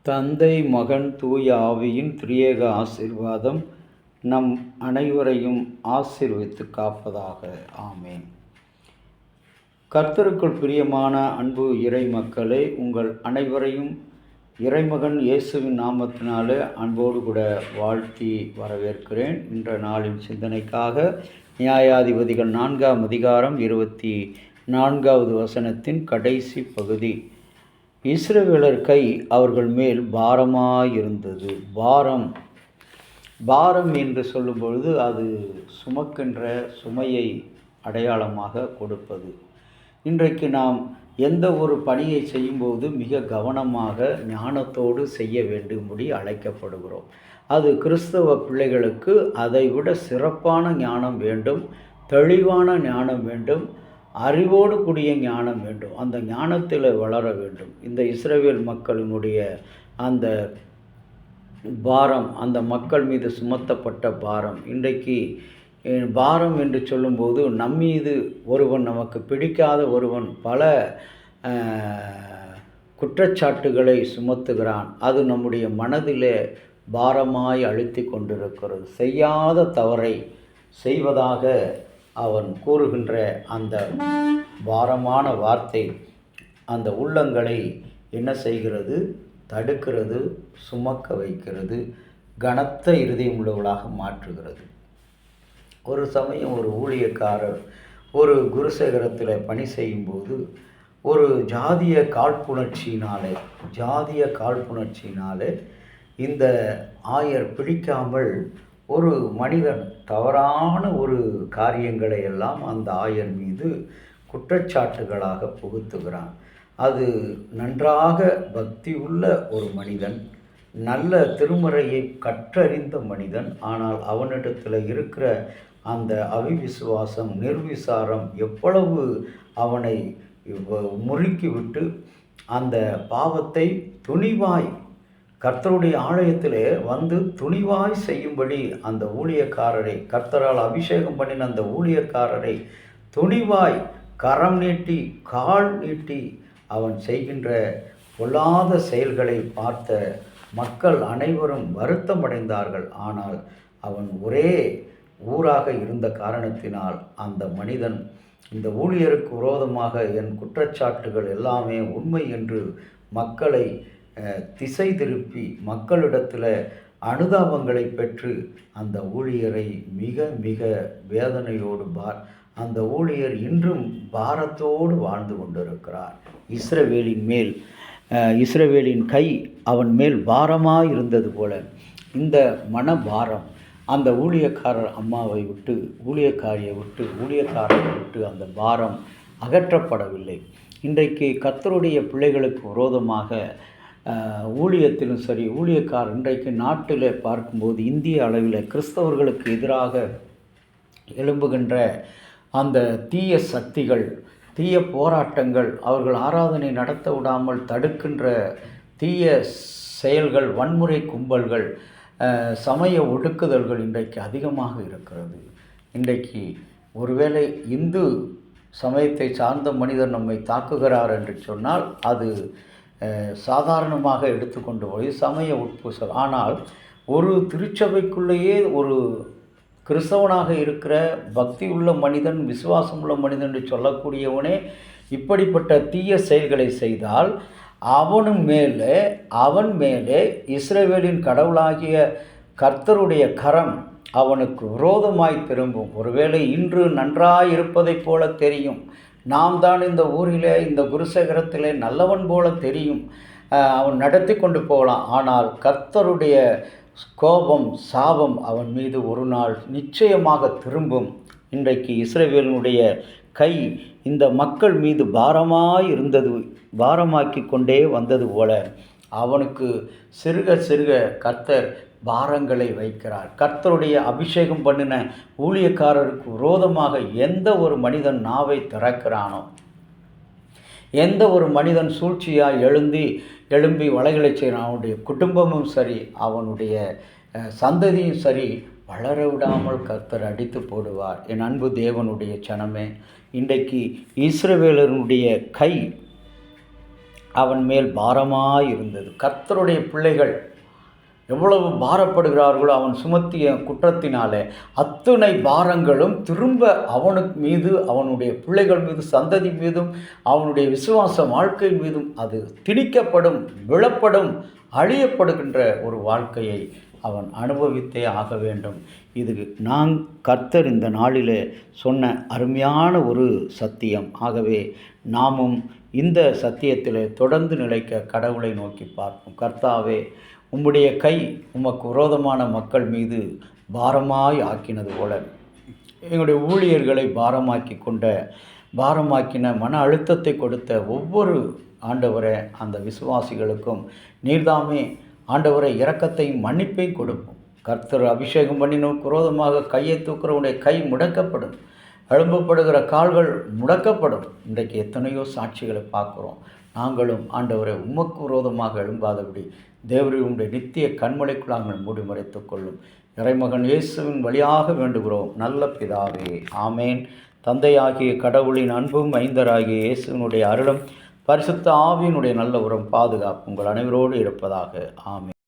தந்தை, மகன், தூய ஆவியின் திரியேக ஆசீர்வாதம் நம் அனைவரையும் ஆசீர்வதித்து காப்பதாக. ஆமேன். கர்த்தருக்குள் பிரியமான அன்பு இறை மக்களே, உங்கள் அனைவரையும் இறைமகன் இயேசுவின் நாமத்தினாலே அன்போடு கூட வாழ்த்தி வரவேற்கிறேன். இன்ற நாளின் சிந்தனைக்காக நியாயாதிபதிகள் 4ஆம் அதிகாரம் 24வது வசனத்தின் கடைசி பகுதி. இஸ்ரவேலர் கை அவர்கள் மேல் பாரமாயிருந்தது. பாரம் என்று சொல்லும்பொழுது அது சுமக்கின்ற சுமையை அடையாளமாக கொடுப்பது. இன்றைக்கு நாம் எந்த ஒரு பணியை செய்யும்போது மிக கவனமாக ஞானத்தோடு செய்ய வேண்டும்படி அழைக்கப்படுகிறோம். அது கிறிஸ்தவ பிள்ளைகளுக்கு அதைவிட சிறப்பான ஞானம் வேண்டும், தெளிவான ஞானம் வேண்டும், அறிவோடு கூடிய ஞானம் வேண்டும். அந்த ஞானத்தில் வளர வேண்டும். இந்த இஸ்ரவேல் மக்களினுடைய அந்த பாரம், அந்த மக்கள் மீது சுமத்தப்பட்ட பாரம், இன்றைக்கு பாரம் என்று சொல்லும்போது நம்மீது ஒருவன், நமக்கு பிடிக்காத ஒருவன் பல குற்றச்சாட்டுகளை சுமத்துகிறான். அது நம்முடைய மனதிலே பாரமாய் அழுத்தி கொண்டிருக்கிறது. செய்யாத தவறை செய்வதாக அவன் கூறுகின்ற அந்த பாரமான வார்த்தை அந்த உள்ளங்களை என்ன செய்கிறது? தடுக்கிறது, சுமக்க வைக்கிறது, கனத்த இருதயம் உள்ளவர்களாக மாற்றுகிறது. ஒரு சமயம் ஒரு ஊழியக்காரர் ஒரு குருசேகரத்தில் பணி செய்யும்போது ஒரு ஜாதிய காழ்ப்புணர்ச்சியினாலே இந்த ஆயர் பிடிக்காமல் ஒரு மனிதன் தவறான ஒரு காரியங்களை எல்லாம் அந்த ஆயர் மீது குற்றச்சாட்டுகளாக புகுத்துகிறான். அது நன்றாக பக்தி உள்ள ஒரு மனிதன், நல்ல திருமறையை கற்றறிந்த மனிதன். ஆனால் அவனிடத்தில் இருக்கிற அந்த அவிவிசுவாசம், நிர்விசாரம் எவ்வளவு அவனை முறுக்கிவிட்டு அந்த பாவத்தை துணிவாய் கர்த்தருடைய ஆலயத்திலே வந்து துணிவாய் செய்யும்படி அந்த ஊழியக்காரரை, கர்த்தரால் அபிஷேகம் பண்ணின அந்த ஊழியக்காரரை துணிவாய் கரம் நீட்டி கால் நீட்டி அவன் செய்கின்ற பொல்லாத செயல்களை பார்த்த மக்கள் அனைவரும் வருத்தமடைந்தார்கள். ஆனால் அவன் ஒரே ஊராக இருந்த காரணத்தினால் அந்த மனிதன் இந்த ஊழியருக்கு விரோதமாக என் குற்றச்சாட்டுகள் எல்லாமே உண்மை என்று மக்களை திசை திருப்பி மக்களிடத்தில் அனுதாபங்களை பெற்று அந்த ஊழியரை மிக மிக வேதனையோடு அந்த ஊழியர் இன்றும் பாரத்தோடு வாழ்ந்து கொண்டிருக்கிறார். இஸ்ரவேலின் கை அவன் மேல் பாரமாக இருந்தது போல இந்த மனபாரம் அந்த ஊழியக்காரரை விட்டு அந்த பாரம் அகற்றப்படவில்லை. இன்றைக்கு கர்த்தருடைய பிள்ளைகளுக்கு விரோதமாக ஊழியத்திலும் சரி, ஊழியக்காரர் இன்றைக்கு நாட்டில் பார்க்கும்போது இந்திய அளவில் கிறிஸ்தவர்களுக்கு எதிராக எழும்புகின்ற அந்த தீய சக்திகள், தீய போராட்டங்கள், அவர்கள் ஆராதனை நடத்த விடாமல் தடுக்கின்ற தீய செயல்கள், வன்முறை கும்பல்கள், சமய ஒடுக்குதல்கள் இன்றைக்கு அதிகமாக இருக்கிறது. இன்றைக்கு ஒருவேளை இந்து சமயத்தை சார்ந்த மனிதர் நம்மை தாக்குகிறார் என்று சொன்னால் அது சாதாரணமாக எடுத்துக்கொண்டு போய் சமய உட்பூசல். ஆனால் ஒரு திருச்சபைக்குள்ளேயே ஒரு கிறிஸ்தவனாக இருக்கிற பக்தி உள்ள மனிதன், விசுவாசம் உள்ள மனிதன் என்று சொல்லக்கூடியவனே இப்படிப்பட்ட தீய செயல்களை செய்தால் அவன் மேலே இஸ்ரவேலின் கடவுளாகிய கர்த்தருடைய கரம் அவனுக்கு விரோதமாய் திரும்பும். ஒருவேளை இன்று நன்றாய் இருப்பதைப் போல தெரியும், நாம் தான் இந்த ஊரிலே இந்த குருசேகரத்திலே நல்லவன் போல தெரியும், அவன் நடத்தி கொண்டு போகலாம். ஆனால் கர்த்தருடைய கோபம், சாபம் அவன் மீது ஒரு நாள் நிச்சயமாக திரும்பும். இன்றைக்கு இஸ்ரவேலினுடைய கை இந்த மக்கள் மீது பாரமாக்கி கொண்டே வந்தது போல அவனுக்கு சிறுக சிறுக கர்த்தர் பாரங்களை வைக்கிறார். கர்த்தருடைய அபிஷேகம் பண்ணின ஊழியக்காரருக்கு விரோதமாக எந்த ஒரு மனிதன் நாவை திறக்கிறானோ, எந்த ஒரு மனிதன் சூழ்ச்சியாக எழும்பி வலைகளை செய்கிறான், அவனுடைய குடும்பமும் சரி, அவனுடைய சந்ததியும் சரி, வளர விடாமல் கர்த்தர் அடித்து போடுவார். என் அன்பு தேவனுடைய சனமே, இன்றைக்கு இஸ்ரவேலருடைய கை அவன் மேல் பாரமாயிருந்தது. கர்த்தருடைய பிள்ளைகள் எவ்வளவு பாரப்படுகிறார்களோ அவன் சுமத்திய குற்றத்தினாலே அத்துணை பாரங்களும் திரும்ப அவனுக்கு மீது, அவனுடைய பிள்ளைகள் மீது, சந்ததி மீதும், அவனுடைய விசுவாச வாழ்க்கை மீதும் அது திணிக்கப்படும், விழப்படும், அழியப்படுகின்ற ஒரு வாழ்க்கையை அவன் அனுபவித்தே ஆக வேண்டும். இது நான் கர்த்தர் இந்த நாளிலே சொன்ன அருமையான ஒரு சத்தியம். ஆகவே நாமும் இந்த சத்தியத்திலே தொடர்ந்து நிலைக்க கடவுளை நோக்கி பார்ப்போம். கர்த்தாவே, உம்முடைய கை உமக்கு விரோதமான மக்கள் மீது பாரமாய் ஆக்கினது போல எங்களுடைய ஊழியர்களை பாரமாக்கின மன அழுத்தத்தை கொடுத்த ஒவ்வொரு ஆண்டவரை அந்த விசுவாசிகளுக்கும் நீர்தாமே ஆண்டவரை இரக்கத்தையும் மன்னிப்பையும் கொடுப்போம். கர்த்தர் அபிஷேகம் பண்ணினோம் விரோதமாக கையை தூக்குறவனுடைய கை முடக்கப்படும், எழும்பப்படுகிற கால்கள் முடக்கப்படும். இன்றைக்கு எத்தனையோ சாட்சிகளை பார்க்குறோம். நாங்களும் ஆண்டவரை உமக்கு விரோதமாக எழும்பாதபடி தேவரை உடைய நித்திய கண்மலைக்குள்ளாக மூடி மறைத்துக் கொள்ளும். இறைமகன் இயேசுவின் வழியாக வேண்டுகிறோம் நல்ல பிதாவே, ஆமேன். தந்தையாகிய கடவுளின் அன்பும் மைந்தராகிய இயேசுவினுடைய அருளும் பரிசுத்த ஆவியினுடைய நல்ல உரம் பாதுகாப்பு உங்கள் அனைவரோடு இருப்பதாக. ஆமேன்.